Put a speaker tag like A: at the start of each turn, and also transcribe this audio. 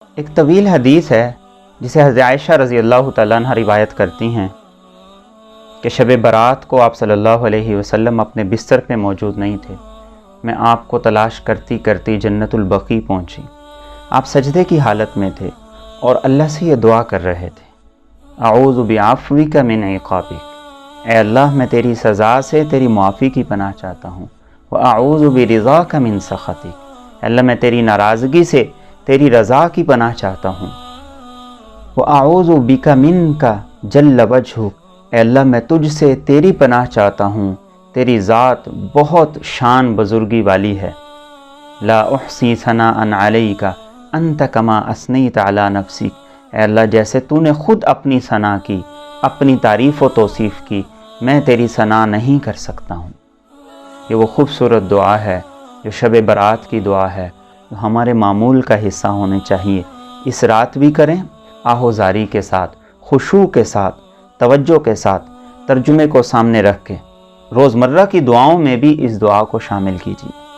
A: ایک طویل حدیث ہے جسے حضرت عائشہ رضی اللہ تعالیٰ عنہ روایت کرتی ہیں کہ شب برات کو آپ صلی اللہ علیہ وسلم اپنے بستر پہ موجود نہیں تھے۔ میں آپ کو تلاش کرتی کرتی جنت البقیع پہنچی۔ آپ سجدے کی حالت میں تھے اور اللہ سے یہ دعا کر رہے تھے، اعوذ بعفوک من عقابک، اے اللہ میں تیری سزا سے تیری معافی کی پناہ چاہتا ہوں، واعوذ برضاک من سخطک، اے اللہ میں تیری ناراضگی سے تیری رضا کی پناہ چاہتا ہوں، واعوذ بک منک جل وجہک، اے اللہ میں تجھ سے تیری پناہ چاہتا ہوں، تیری ذات بہت شان بزرگی والی ہے، لا احصی ثناء علیک انت کما اثنیت علی نفسک، اے اللہ جیسے تو نے خود اپنی ثنا کی، اپنی تعریف و توصیف کی، میں تیری ثنا نہیں کر سکتا ہوں۔ یہ وہ خوبصورت دعا ہے جو شب برات کی دعا ہے، جو ہمارے معمول کا حصہ ہونے چاہیے۔ اس رات بھی کریں آہوزاری کے ساتھ، خشوع کے ساتھ، توجہ کے ساتھ، ترجمے کو سامنے رکھ کے۔ روزمرہ کی دعاؤں میں بھی اس دعا کو شامل کیجیے۔